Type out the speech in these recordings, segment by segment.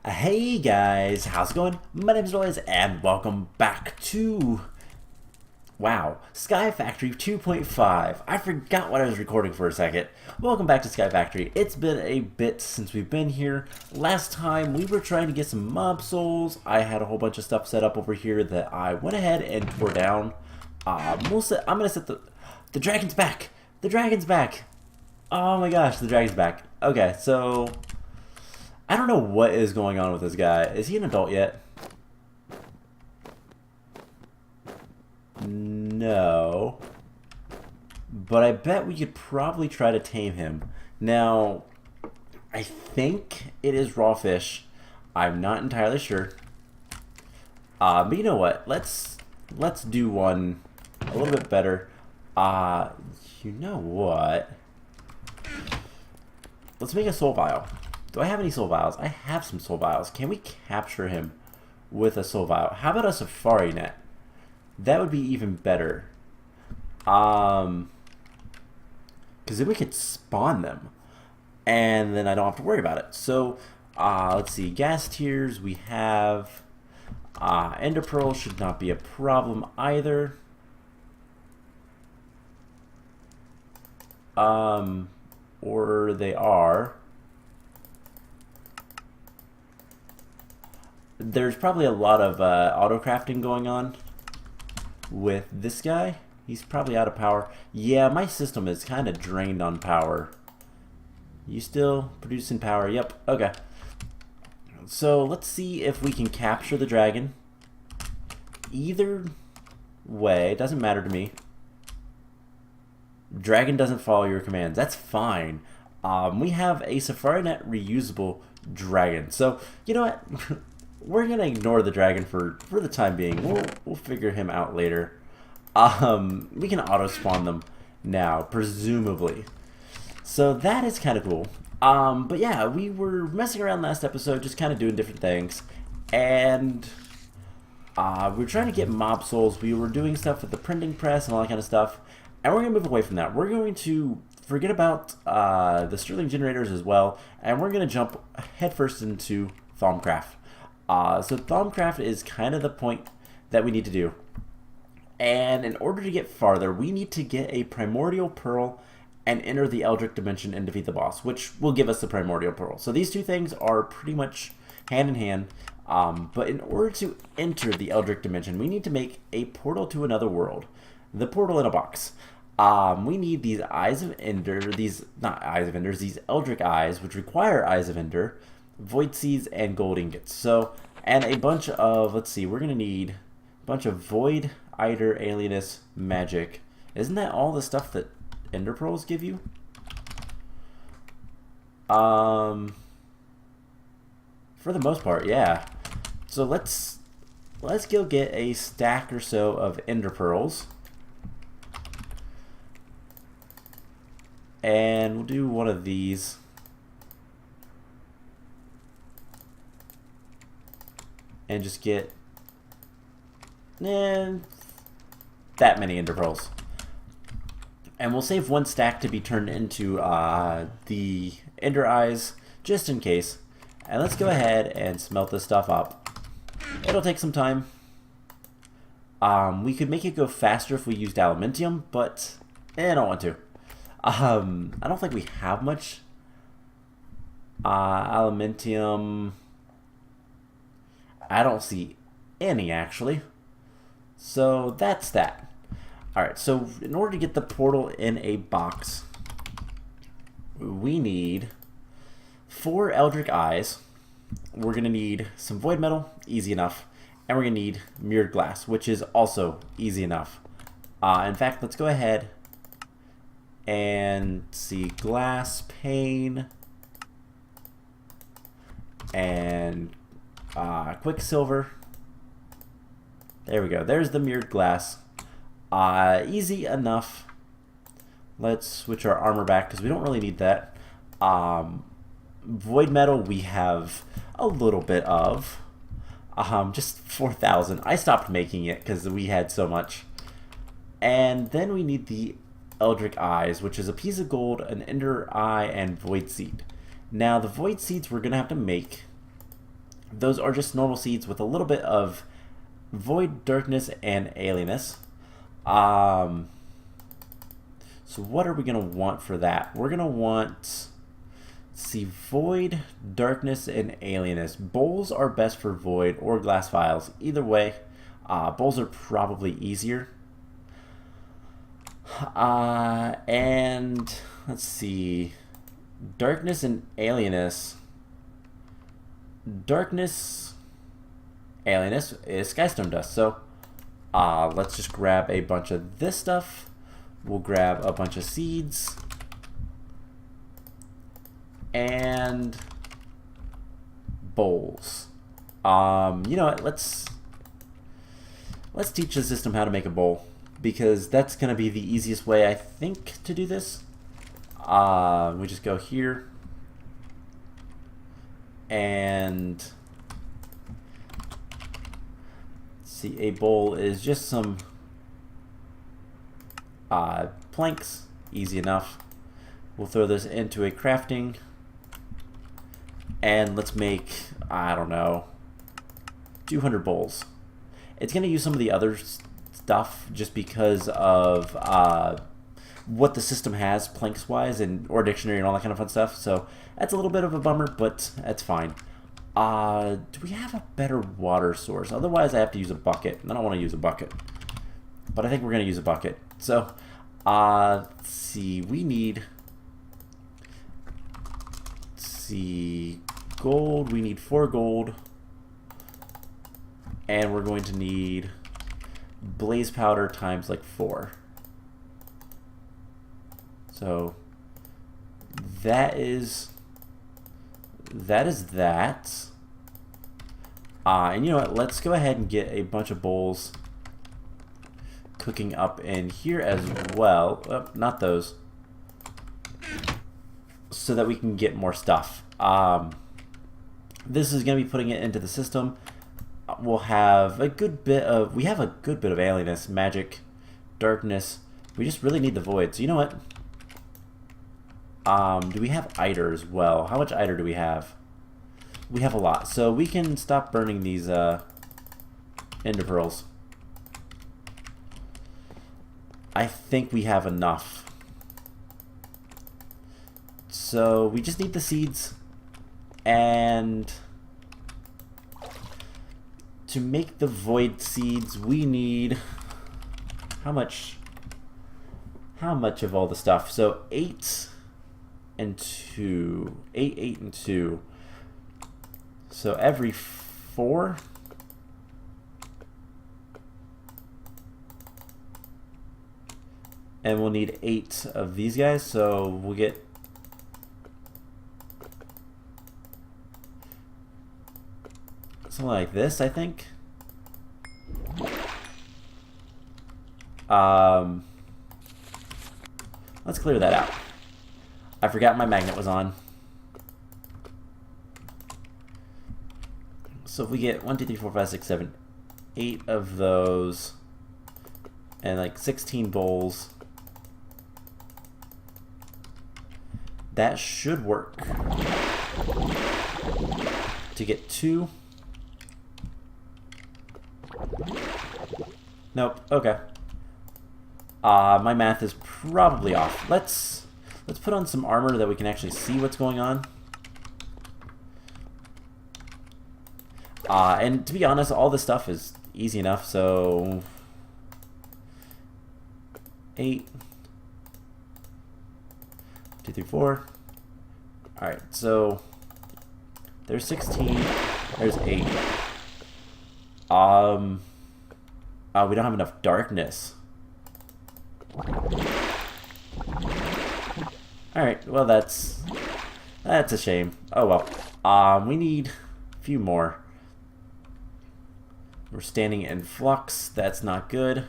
Hey guys, how's it going? My name is Noise and welcome back to Sky Factory 2.5. I forgot what I was recording for a second. Welcome back to Sky Factory. It's been a bit since we've been here. Last time we were trying to get some mob souls. I had a whole bunch of stuff set up over here that I went ahead and tore down. I'm gonna set the dragon's back. The dragon's back. Oh my gosh, the dragon's back. Okay, so I don't know what is going on with this guy. Is he an adult yet? No. But I bet we could probably try to tame him. Now, I think it is raw fish. I'm not entirely sure. But you know what? Let's do one a little bit better. You know what? Let's make a soul vial. Do I have any soul vials? I have some soul vials. Can we capture him with a soul vial? How about a safari net? That would be even better. Because then we could spawn them. And then I don't have to worry about it. So, let's see. Gas tiers, we have... Ender Pearl should not be a problem either. Or they are... There's probably a lot of auto crafting going on with this guy. He's probably out of power. Yeah, my system is kind of drained on power. You still producing power? Yep. Okay. So let's see if we can capture the dragon. Either way, it doesn't matter to me. Dragon doesn't follow your commands. That's fine. We have a Safari Net reusable dragon. So, you know what? We're gonna ignore the dragon for the time being. We'll figure him out later. We can auto spawn them now, presumably. So that is kind of cool. But yeah, we were messing around last episode, just kind of doing different things, and we were trying to get mob souls. We were doing stuff with the printing press and all that kind of stuff, and we're gonna move away from that. We're going to forget about the Sterling generators as well, and we're gonna jump headfirst into Thaumcraft. So Thaumcraft is kind of the point that we need to do. And in order to get farther, we need to get a Primordial Pearl and enter the Eldritch Dimension and defeat the boss, which will give us the Primordial Pearl. So these two things are pretty much hand in hand. But in order to enter the Eldritch Dimension, we need to make a portal to another world. The portal in a box. We need these Eyes of Ender, these Eldritch Eyes, which require Eyes of Ender, Void Seeds, and Gold Ingots. So, and a bunch of, let's see, we're going to need a bunch of Void, Eider, Alienus, Magic. Isn't that all the stuff that Ender Pearls give you? For the most part, yeah. So let's go get a stack or so of Ender Pearls. And we'll do one of these. And just get that many Ender Pearls. And we'll save one stack to be turned into the Ender Eyes, just in case. And let's go ahead and smelt this stuff up. It'll take some time. We could make it go faster if we used aluminium, but I don't want to. I don't think we have much aluminium. I don't see any, actually. So that's that. Alright, so in order to get the portal in a box, we need 4 Eldritch Eyes. We're going to need some Void Metal, easy enough. And we're going to need Mirrored Glass, which is also easy enough. In fact, let's go ahead and see Glass Pane and Quicksilver. There we go. There's the Mirrored Glass. Easy enough. Let's switch our armor back because we don't really need that. Void Metal we have a little bit of. Just 4,000. I stopped making it because we had so much. And then we need the Eldritch Eyes, which is a piece of gold, an Ender Eye, and Void Seed. Now, the Void Seeds we're going to have to make Those are just normal seeds with a little bit of void, darkness, and alienness. So what are we going to want for that? We're going to want, see, void, darkness, and alienness. Bowls are best for void or glass vials. Either way, bowls are probably easier. And let's see, darkness and alienness. Darkness, alienness is skystone dust. So let's just grab a bunch of this stuff. We'll grab a bunch of seeds and bowls. You know what? Let's teach the system how to make a bowl, because that's gonna be the easiest way, I think, to do this. We just go here and see, a bowl is just some planks, easy enough. We'll throw this into a crafting, and let's make, I don't know, 200 bowls. It's going to use some of the other stuff just because of what the system has planks wise, and or dictionary and all that kind of fun stuff. So that's a little bit of a bummer, but that's fine. Do we have a better water source? Otherwise I have to use a bucket, and I don't want to use a bucket, but I think we're going to use a bucket. So let's see, we need, let's see, gold. We need 4 gold, and we're going to need blaze powder times like 4. So that is that. And you know what? Let's go ahead and get a bunch of bowls cooking up in here as well. Oh, not those. So that we can get more stuff. This is going to be putting it into the system. We'll have a good bit of, alienness, magic, darkness. We just really need the void. So you know what? Do we have Eider as well? How much Eider do we have? We have a lot. So we can stop burning these ender pearls. I think we have enough. So we just need the seeds, and to make the void seeds we need how much of all the stuff? So 8 and 2. 8, 8, and 2. So every 4. And we'll need 8 of these guys, so we'll get something like this, I think. Let's clear that out. I forgot my magnet was on. So if we get 1, 2, 3, 4, 5, 6, 7, 8 of those, and like 16 bowls, that should work. To get 2. Nope. Okay. My math is probably off. Let's put on some armor that we can actually see what's going on. And to be honest, all this stuff is easy enough. So 8, 2, 3, 4. All right. So there's 16. There's 8. We don't have enough darkness. Alright, well that's a shame. Oh well. We need a few more. We're standing in flux. That's not good.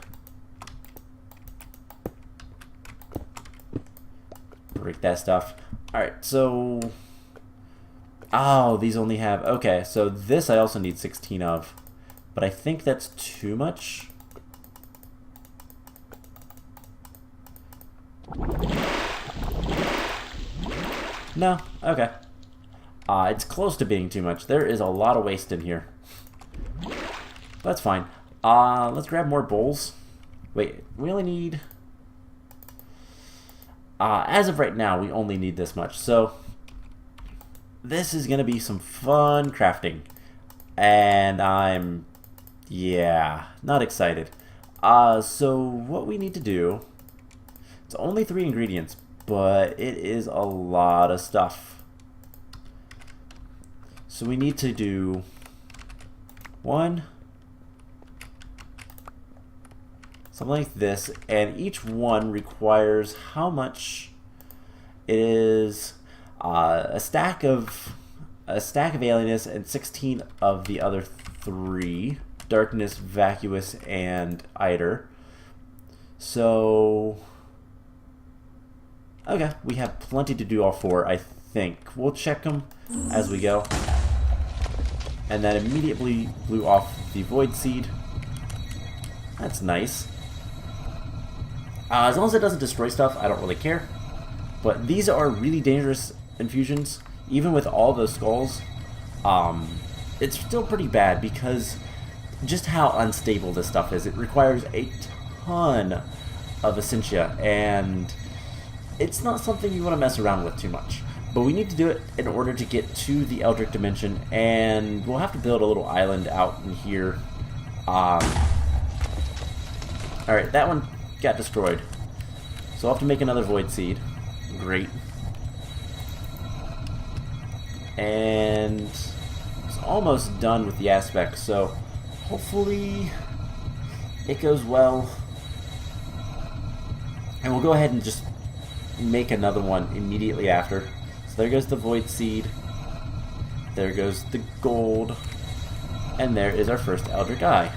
Break that stuff. Alright, so... Oh, these only have... Okay, so this I also need 16 of. But I think that's too much. No? Okay. It's close to being too much. There is a lot of waste in here. That's fine. Let's grab more bowls. Wait, we only need... as of right now, we only need this much. So, this is going to be some fun crafting. And I'm... yeah, not excited. So, what we need to do... it's only 3 ingredients, but it is a lot of stuff. So, we need to do... 1... something like this, and each one requires how much it is. A stack of alienness and 16 of the other 3: darkness, vacuous, and eider. So okay, we have plenty to do all 4. I think we'll check them as we go. And that immediately blew off the void seed. That's nice. As long as it doesn't destroy stuff, I don't really care. But these are really dangerous infusions. Even with all those skulls, it's still pretty bad because just how unstable this stuff is. It requires a ton of essentia, and it's not something you want to mess around with too much. But we need to do it in order to get to the Eldritch Dimension, and we'll have to build a little island out in here. Alright, that one got destroyed. So I'll have to make another void seed. Great. And it's almost done with the aspect, so hopefully it goes well. And we'll go ahead and just make another one immediately after. So there goes the void seed. There goes the gold. And there is our first Eldritch Eye,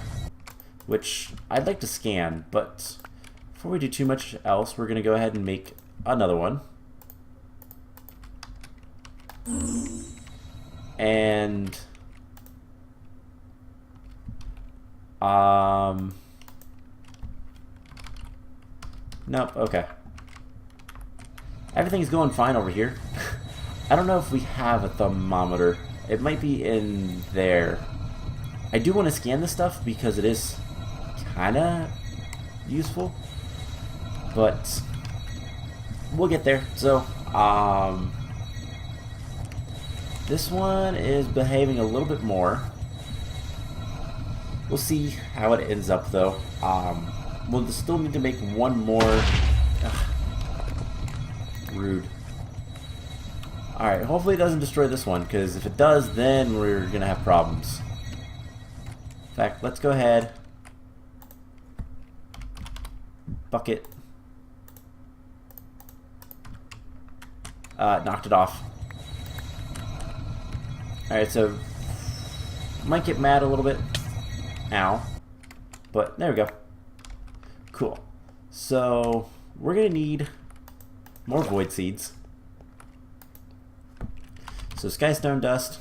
which I'd like to scan, but before we do too much else, we're going to go ahead and make another one. And nope, okay. Everything's going fine over here. I don't know if we have a thermometer. It might be in there. I do want to scan this stuff because it is kind of useful, but we'll get there. So, this one is behaving a little bit more. We'll see how it ends up, though. We'll still need to make one more. Ugh, rude. Alright, hopefully it doesn't destroy this one, because if it does, then we're going to have problems. In fact, let's go ahead. Bucket. Knocked it off. Alright, so might get mad a little bit. Ow. But there we go. Cool. So we're gonna need more void seeds. So skystone dust.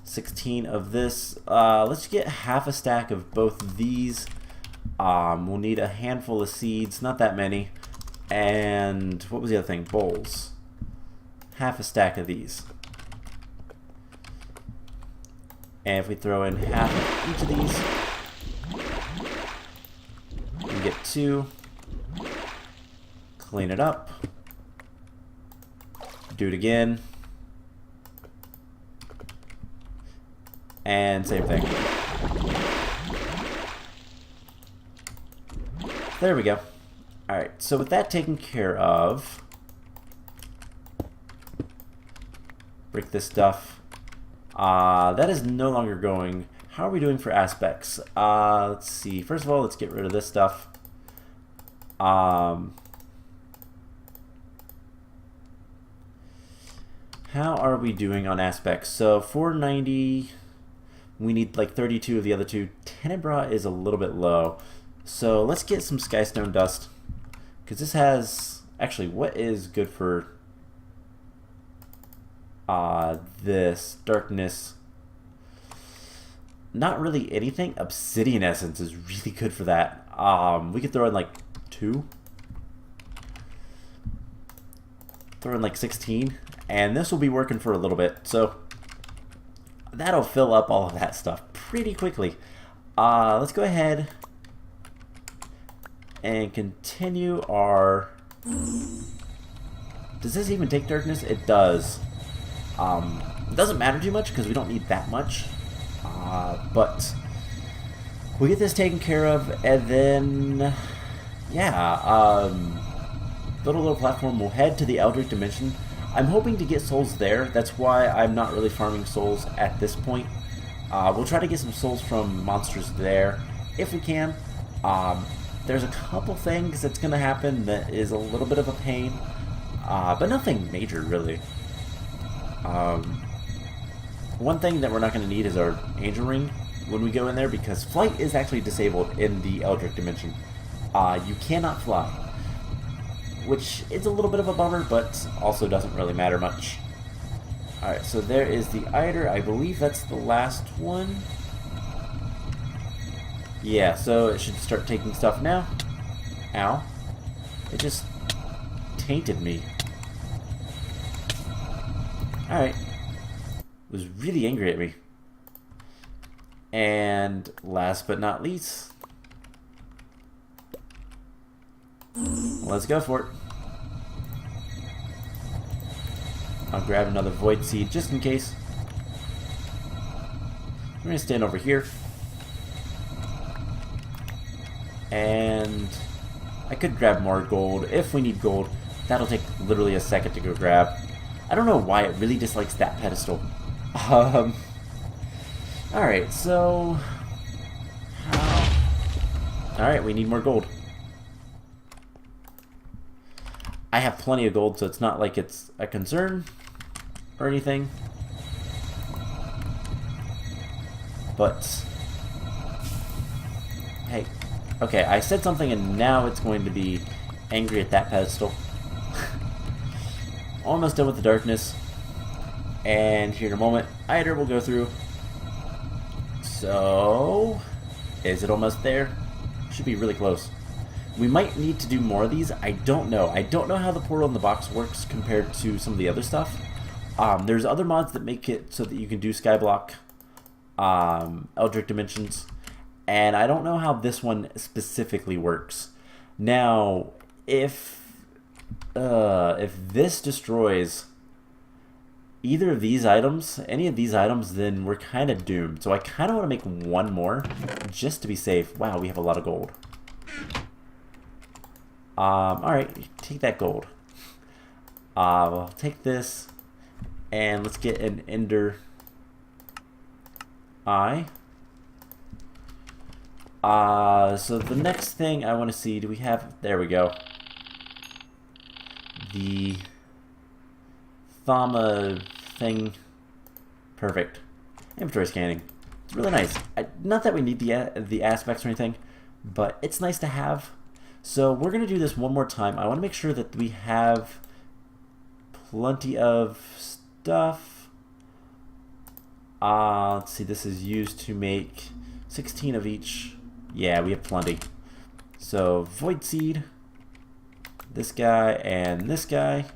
16 of this. Let's get half a stack of both of these. We'll need a handful of seeds, not that many. And what was the other thing? Bowls. Half a stack of these. And if we throw in half of each of these, we can get 2. Clean it up. Do it again. And same thing. There we go. Alright, so with that taken care of, break this stuff. That is no longer going. How are we doing for aspects? Let's see. First of all, let's get rid of this stuff. How are we doing on aspects? So 490, we need like 32 of the other 2. Tenebra is a little bit low. So let's get some skystone dust, because this has, actually, what is good for this darkness? Not really anything. Obsidian essence is really good for that. We could throw in like 2. throw in like 16, and this will be working for a little bit. So that'll fill up all of that stuff pretty quickly. Let's go ahead and continue our... Does this even take darkness? It does. It doesn't matter too much because we don't need that much. But we'll get this taken care of, and then... Yeah, little platform will head to the Eldritch Dimension. I'm hoping to get souls there. That's why I'm not really farming souls at this point. We'll try to get some souls from monsters there if we can. There's a couple things that's going to happen that is a little bit of a pain, but nothing major really. One thing that we're not going to need is our angel ring when we go in there, because flight is actually disabled in the Eldritch Dimension. You cannot fly, which is a little bit of a bummer, but also doesn't really matter much. Alright, so there is the Eider. I believe that's the last one. Yeah, so it should start taking stuff now. Ow. It just tainted me. Alright. It was really angry at me. And last but not least, let's go for it. I'll grab another Void Seed just in case. I'm going to stand over here. And I could grab more gold if we need gold. That'll take literally a second to go grab. I don't know why it really dislikes that pedestal. Alright, so... Alright, we need more gold. I have plenty of gold, so it's not like it's a concern or anything. But... Hey. Okay, I said something and now it's going to be angry at that pedestal. Almost done with the darkness. And here in a moment, Eider will go through. So... Is it almost there? Should be really close. We might need to do more of these. I don't know. I don't know how the portal in the box works compared to some of the other stuff. There's other mods that make it so that you can do Skyblock, Eldritch Dimensions, and I don't know how this one specifically works. Now, if this destroys either of these items, any of these items, then we're kind of doomed. So I kind of want to make one more just to be safe. Wow, we have a lot of gold. Alright, take that gold. We'll take this, and let's get an Ender Eye. So the next thing I want to see, do we have, there we go. The Thauma thing. Perfect. Inventory scanning. It's really nice. Not that we need the aspects or anything, but it's nice to have. So we're going to do this one more time. I want to make sure that we have plenty of stuff. Let's see, this is used to make 16 of each. Yeah, we have plenty. So Void Seed, this guy, and this guy.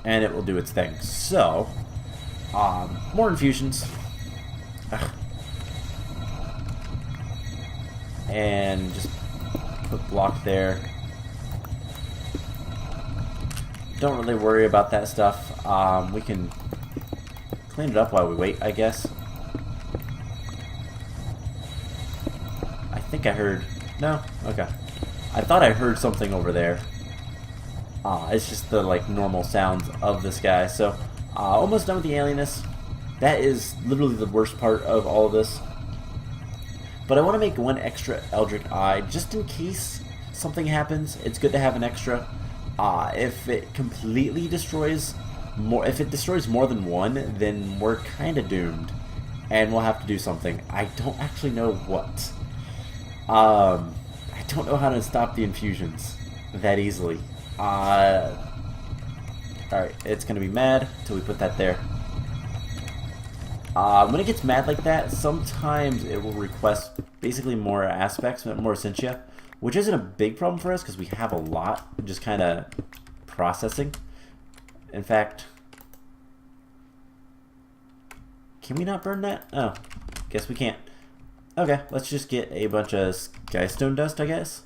And it will do its thing. So, more infusions. Ugh. And just put block there. Don't really worry about that stuff. We can clean it up while we wait, I guess. I think I heard... No? Okay. I thought I heard something over there. It's just the like normal sounds of this guy. So, almost done with the alienness. That is literally the worst part of all of this. But I want to make one extra Eldritch Eye, just in case something happens. It's good to have an extra. If it completely destroys more, if it destroys more than one, then we're kind of doomed, and we'll have to do something. I don't actually know what. I don't know how to stop the infusions that easily. Alright, it's gonna be mad until we put that there. When it gets mad like that, sometimes it will request basically more aspects, more essentia, which isn't a big problem for us because we have a lot just kind of processing. In fact, can we not burn that? Oh, guess we can't. Okay, let's just get a bunch of skystone dust, I guess.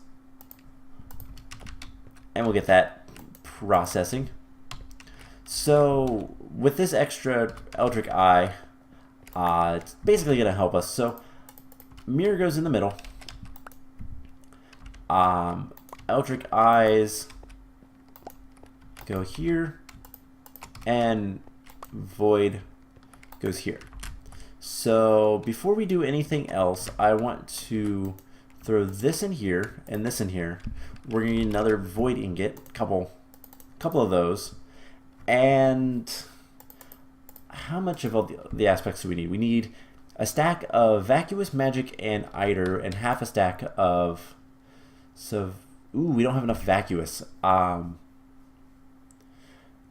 And we'll get that processing. So, with this extra Eldritch Eye, it's basically going to help us. So, mirror goes in the middle. Eldritch Eyes go here. And Void goes here. So, before we do anything else, I want to throw this in here and this in here. We're going to need another Void Ingot, couple of those. And how much of all the aspects do we need? We need a stack of Vacuous, Magic, and Eider, and half a stack of... So, ooh, we don't have enough Vacuous. And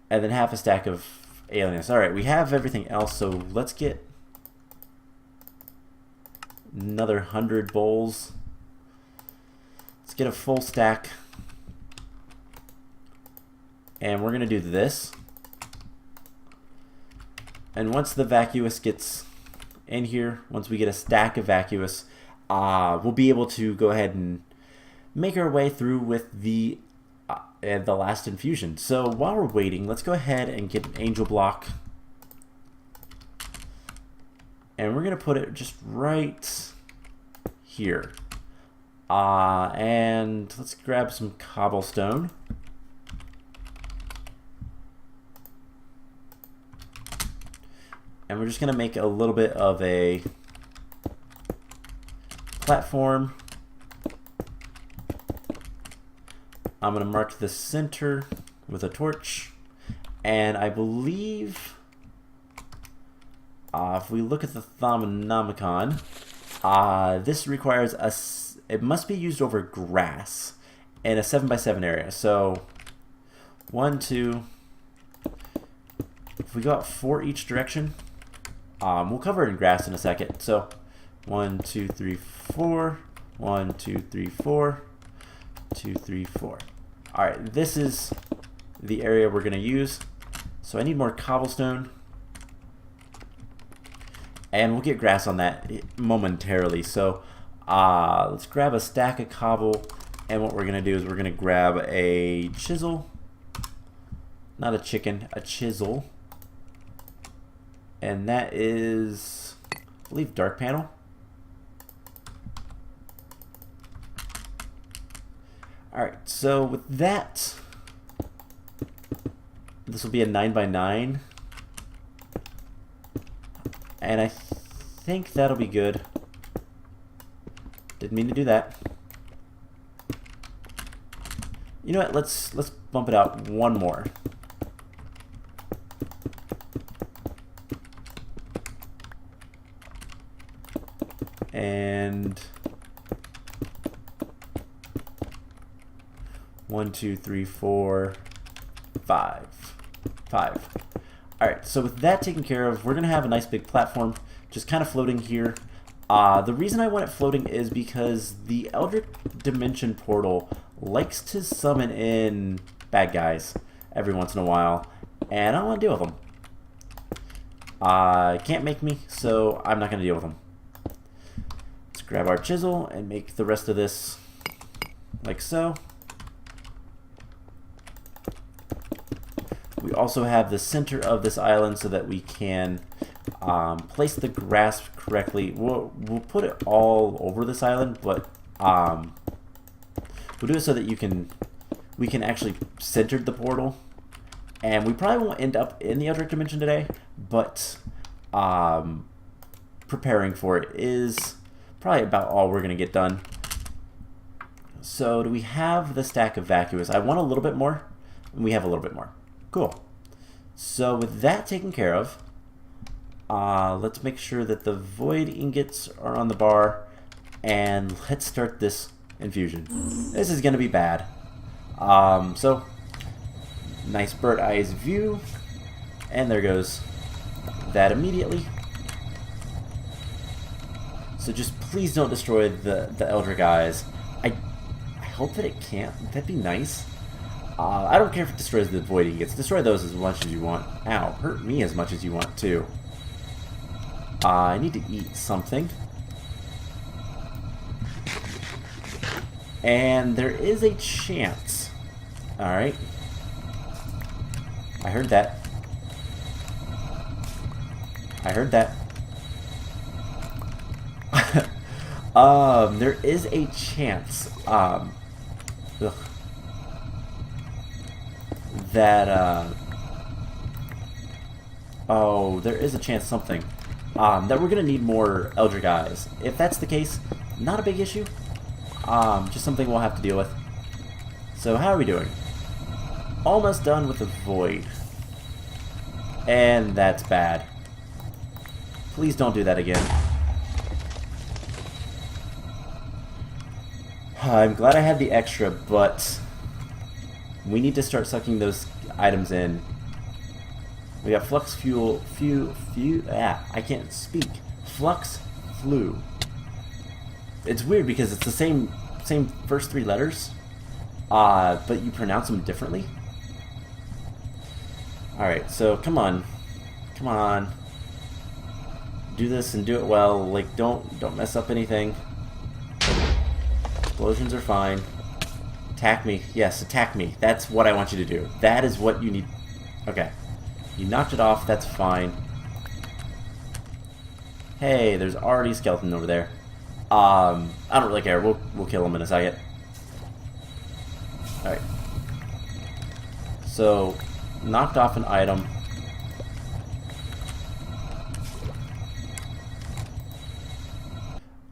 then half a stack of Alienus. Alright, we have everything else, so let's get another 100 bowls. Let's get a full stack. And we're going to do this. And once the Vacuous gets in here, once we get a stack of Vacuous, we'll be able to go ahead and make our way through with the last infusion. So while we're waiting, let's go ahead and get an angel block. And we're going to put it just right here. And let's grab some cobblestone. And we're just going to make a little bit of a platform. I'm going to mark the center with a torch. And I believe, if we look at the Thaumanomicon, this requires it must be used over grass in a 7x7 area. So, 1, 2, if we go out 4 each direction, we'll cover it in grass in a second. So, 1, 2, 3, 4, 1, 2, 3, 4, 2, 3, 4. Alright, this is the area we're going to use. So I need more cobblestone. And we'll get grass on that momentarily. So let's grab a stack of cobble. And what we're going to do is we're going to grab a chisel. Not a chicken, a chisel. And that is, I believe, dark panel. Alright, so with that, this will be a 9x9. And I think that'll be good. Didn't mean to do that. You know what, let's bump it out one more. And 1, 2, 3, 4, 5. Alright, so with that taken care of, we're going to have a nice big platform just kind of floating here. The reason I want it floating is because the Eldritch Dimension portal likes to summon in bad guys every once in a while, and I don't want to deal with them. Can't make me, so I'm not going to deal with them. Let's grab our chisel and make the rest of this like so. We also have the center of this island so that we can place the grass correctly. We'll put it all over this island, but we'll do it so that we can actually center the portal. And we probably won't end up in the Eldritch Dimension today, but preparing for it is probably about all we're going to get done. So do we have the stack of Vacuous? I want a little bit more, and we have a little bit more. Cool. So with that taken care of, let's make sure that the Void Ingots are on the bar, and let's start this infusion. This is going to be bad. So, nice bird eyes view, and there goes that immediately. So just please don't destroy the Eldritch Eyes. I hope that it can't. That'd be nice. I don't care if it destroys the void ingots. Destroy those as much as you want. Ow, hurt me as much as you want too. I need to eat something. And there is a chance. Alright. I heard that. I heard that. There is a chance, that, oh, there is a chance something, that we're gonna need more Eldritch Eyes. If that's the case, not a big issue, just something we'll have to deal with. So how are we doing? Almost done with the void. And that's bad. Please don't do that again. I'm glad I had the extra, but we need to start sucking those items in. We got flux fuel, I can't speak. Flux flu. It's weird because it's the same first three letters, but you pronounce them differently. Alright, so come on. Come on. Do this and do it well. Like, don't mess up anything. Explosions are fine. Attack me. Yes, attack me. That's what I want you to do. That is what you need. Okay. You knocked it off. That's fine. Hey, there's already a skeleton over there. I don't really care. We'll kill him in a second. Alright. So, knocked off an item.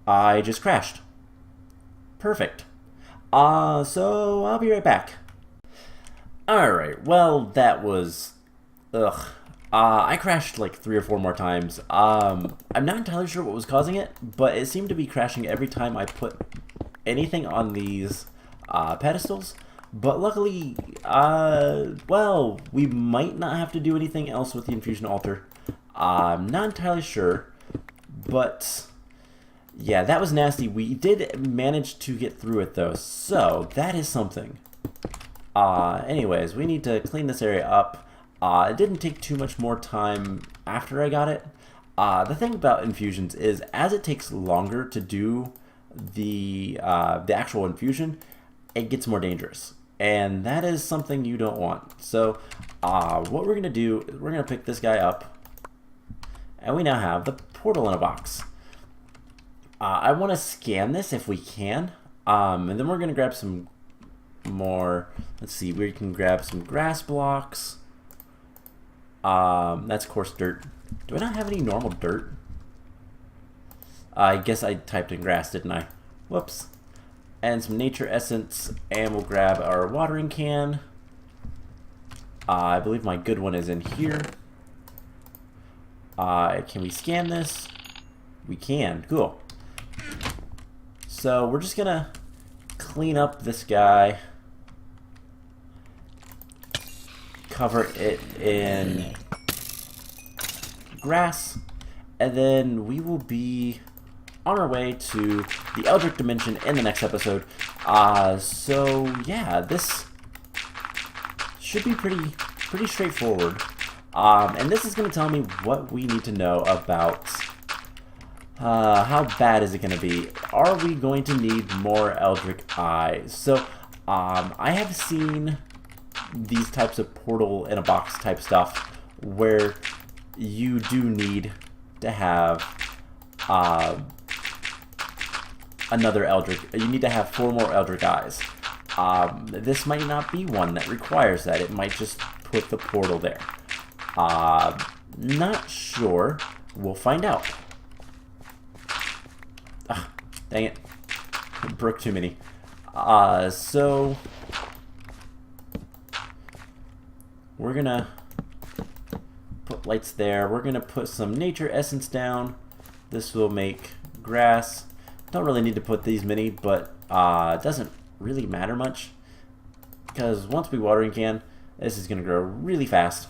I just crashed. Perfect. So I'll be right back. Alright, well, that was... ugh. I crashed like 3 or 4 more times. I'm not entirely sure what was causing it, but it seemed to be crashing every time I put anything on these pedestals. But luckily, well, we might not have to do anything else with the infusion altar. I'm not entirely sure, but... yeah, that was nasty. We did manage to get through it, though, so that is something. Anyways, we need to clean this area up. It didn't take too much more time after I got it. The thing about infusions is, as it takes longer to do the actual infusion, it gets more dangerous. And that is something you don't want. So, what we're going to do is we're going to pick this guy up. And we now have the portal in a box. I want to scan this if we can, and then we're going to grab some more, let's see, we can grab some grass blocks, that's coarse dirt. Do I not have any normal dirt? I guess I typed in grass, didn't I? Whoops. And some nature essence, and we'll grab our watering can. I believe my good one is in here. Can we scan this? We can, cool. So we're just gonna clean up this guy, cover it in grass, and then we will be on our way to the Eldritch Dimension in the next episode. So yeah, this should be pretty straightforward. And this is gonna tell me what we need to know about how bad is it going to be? Are we going to need more Eldritch Eyes? So, I have seen these types of portal in a box type stuff where you do need to have another Eldritch. You need to have 4 more Eldritch Eyes. This might not be one that requires that. It might just put the portal there. Not sure. We'll find out. Dang it. Broke too many. So we're gonna put lights there. We're gonna put some nature essence down. This will make grass. Don't really need to put these many, but it doesn't really matter much, because once we watering can, this is gonna grow really fast.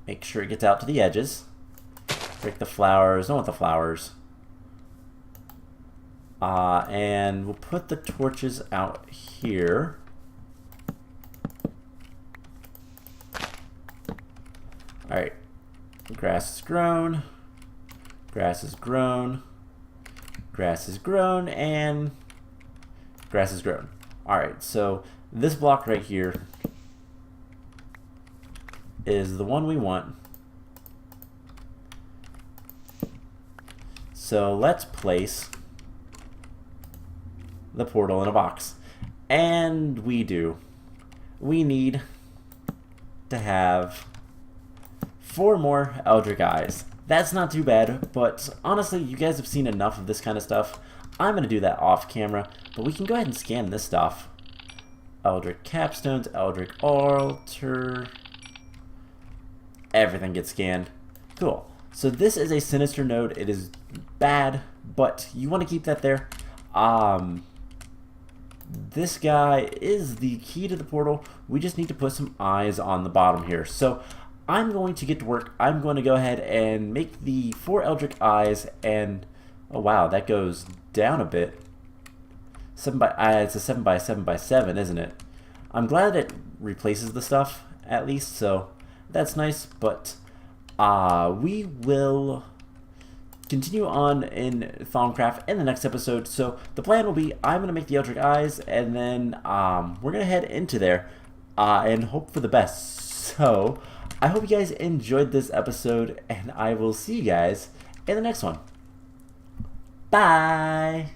Make sure it gets out to the edges. Break the flowers. Don't want the flowers. And we'll put the torches out here. Alright. Grass is grown. Grass is grown. Grass is grown. And grass is grown. Alright, so this block right here is the one we want. So let's place the portal in a box. And we do. We need to have 4 more Eldritch Eyes. That's not too bad, but honestly, you guys have seen enough of this kind of stuff. I'm going to do that off camera, but we can go ahead and scan this stuff. Eldritch Capstones, Eldritch Altar. Everything gets scanned. Cool. So this is a Sinister node. It is bad, but you want to keep that there. This guy is the key to the portal. We just need to put some eyes on the bottom here. So I'm going to get to work. I'm going to go ahead and make the 4 Eldritch Eyes, and oh wow, that goes down a bit. It's a 7 by 7 by 7, isn't it? I'm glad it replaces the stuff at least, so that's nice. But we will continue on in Thaumcraft in the next episode. So the plan will be I'm going to make the Eldritch Eyes, and then we're going to head into there and hope for the best. So I hope you guys enjoyed this episode, and I will see you guys in the next one. Bye!